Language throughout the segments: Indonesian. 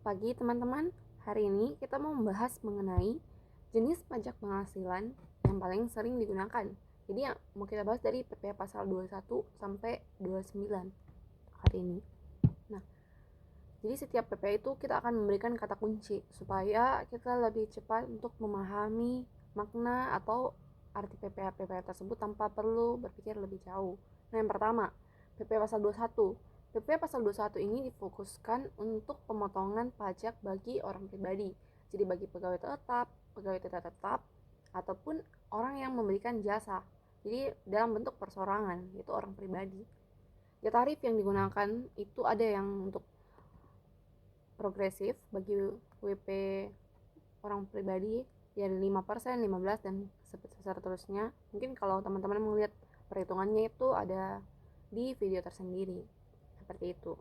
pagi teman-teman. Hari ini kita mau membahas mengenai jenis pajak penghasilan yang paling sering digunakan. Jadi yang mau kita bahas dari PPh pasal 21 sampai 29 hari ini. Nah, jadi setiap PPh itu kita akan memberikan kata kunci supaya kita lebih cepat untuk memahami makna atau arti PPh tersebut tanpa perlu berpikir lebih jauh. Nah, yang pertama, PPh pasal 21. PPh pasal 21 ini difokuskan untuk pemotongan pajak bagi orang pribadi. Jadi bagi pegawai tetap, pegawai tidak tetap, ataupun orang yang memberikan jasa. Jadi dalam bentuk persorangan, itu orang pribadi. Ya, tarif yang digunakan itu ada yang untuk progresif bagi WP orang pribadi ya 5%, 15% dan seterusnya. Mungkin kalau teman-teman melihat perhitungannya itu ada di video tersendiri. Seperti itu.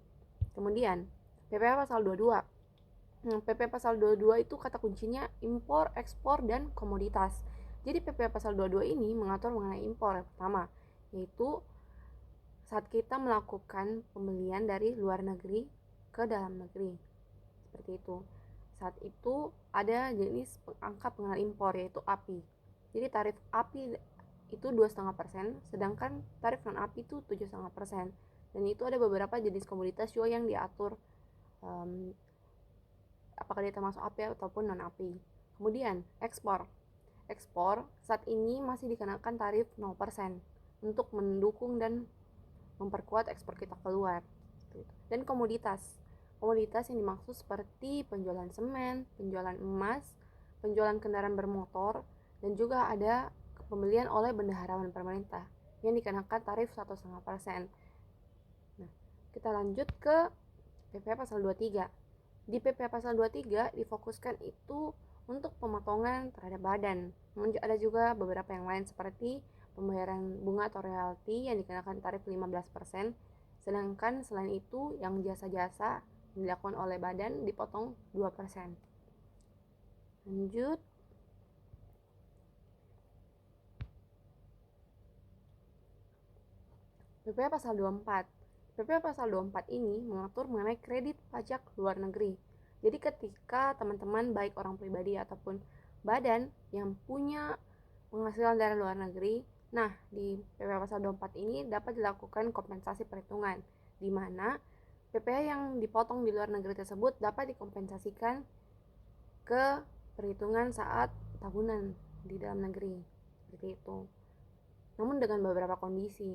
Kemudian PPh pasal 22. PPh pasal 22 itu kata kuncinya impor, ekspor, dan komoditas. Jadi PPh pasal 22 ini mengatur mengenai impor yang pertama, yaitu saat kita melakukan pembelian dari luar negeri ke dalam negeri. Seperti itu. Saat itu ada jenis angka pengenal impor yaitu API. Jadi tarif API itu 2,5%, sedangkan tarif non API itu 7,5%. Dan itu ada beberapa jenis komoditas juga yang diatur apakah dia termasuk API ataupun non API. Kemudian ekspor saat ini masih dikenakan tarif 0% untuk mendukung dan memperkuat ekspor kita keluar. Dan komoditas yang dimaksud seperti penjualan semen, penjualan emas, penjualan kendaraan bermotor, dan juga ada pembelian oleh bendaharawan pemerintah yang dikenakan tarif 1,5%. Nah, kita lanjut ke PPh pasal 23. Di PPh pasal 23 difokuskan itu untuk pemotongan terhadap badan. Ada juga beberapa yang lain seperti pembayaran bunga atau royalti yang dikenakan tarif 15%, sedangkan selain itu yang jasa-jasa yang dilakukan oleh badan dipotong 2%. Lanjut. PPh pasal 24. PPh pasal 24 ini mengatur mengenai kredit pajak luar negeri. Jadi ketika teman-teman baik orang pribadi ataupun badan yang punya penghasilan dari luar negeri, nah di PPh pasal 24 ini dapat dilakukan kompensasi perhitungan, di mana PPh yang dipotong di luar negeri tersebut dapat dikompensasikan ke perhitungan saat tahunan di dalam negeri. Seperti itu. Namun dengan beberapa kondisi.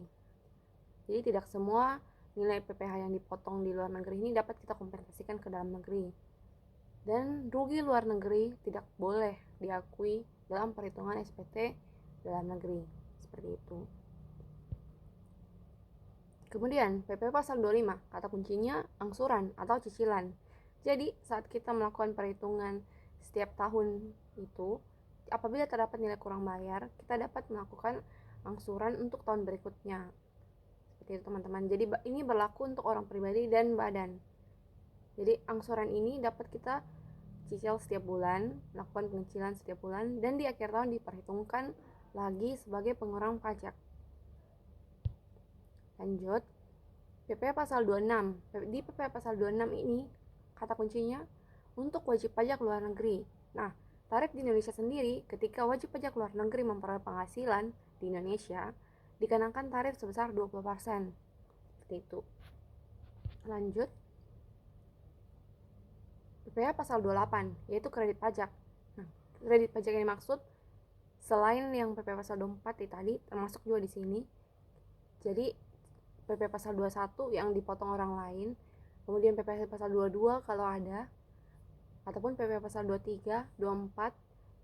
Jadi tidak semua nilai PPh yang dipotong di luar negeri ini dapat kita kompensasikan ke dalam negeri. Dan rugi luar negeri tidak boleh diakui dalam perhitungan SPT dalam negeri. Seperti itu. Kemudian PPh pasal 25, kata kuncinya angsuran atau cicilan. Jadi saat kita melakukan perhitungan setiap tahun itu, apabila terdapat nilai kurang bayar, kita dapat melakukan angsuran untuk tahun berikutnya. Seperti itu teman-teman. Jadi ini berlaku untuk orang pribadi dan badan. Jadi angsuran ini dapat kita cicil setiap bulan, melakukan pengecilan setiap bulan, dan di akhir tahun diperhitungkan lagi sebagai pengurang pajak. Lanjut, PPh pasal 26. Di PPh pasal 26 ini kata kuncinya untuk wajib pajak luar negeri. Nah, tarif di Indonesia sendiri ketika wajib pajak luar negeri memperoleh penghasilan di Indonesia dikenakan tarif sebesar 20%. Seperti itu. Lanjut, PPh pasal 28 yaitu kredit pajak. Nah, kredit pajak yang dimaksud selain yang PPh pasal 24 tadi termasuk juga di sini. Jadi PPh pasal 21 yang dipotong orang lain, kemudian PPh pasal 22 kalau ada, ataupun PPh pasal 23, 24,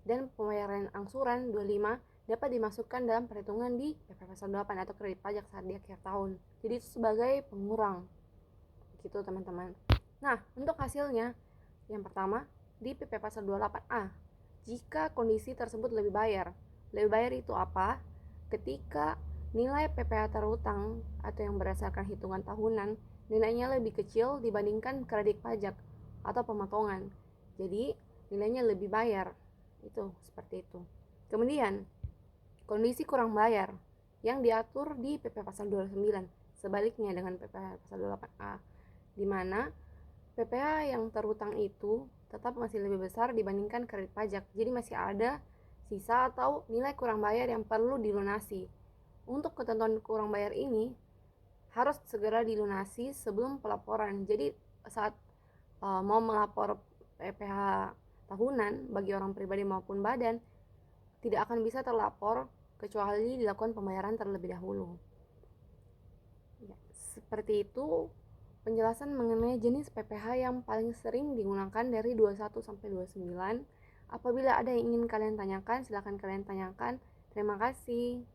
dan pembayaran angsuran 25 dapat dimasukkan dalam perhitungan di PPh pasal 8 atau kredit pajak saat di akhir tahun. Jadi itu sebagai pengurang. Gitu teman-teman. Nah, untuk hasilnya, yang pertama di PPh pasal 28A, jika kondisi tersebut lebih bayar. Lebih bayar itu apa? Ketika nilai PPh terutang atau yang berdasarkan hitungan tahunan nilainya lebih kecil dibandingkan kredit pajak atau pemotongan. Jadi nilainya lebih bayar. Itu seperti itu. Kemudian kondisi kurang bayar yang diatur di PPh pasal 29 sebaliknya dengan PPh pasal 28A, di mana PPh yang terhutang itu tetap masih lebih besar dibandingkan kredit pajak. Jadi masih ada sisa atau nilai kurang bayar yang perlu dilunasi. Untuk ketentuan kurang bayar ini harus segera dilunasi sebelum pelaporan. Jadi saat mau melapor PPh tahunan bagi orang pribadi maupun badan, tidak akan bisa terlapor kecuali dilakukan pembayaran terlebih dahulu. Ya, seperti itu penjelasan mengenai jenis PPh yang paling sering digunakan dari 21 sampai 29. Apabila ada yang ingin kalian tanyakan, silakan kalian tanyakan. Terima kasih.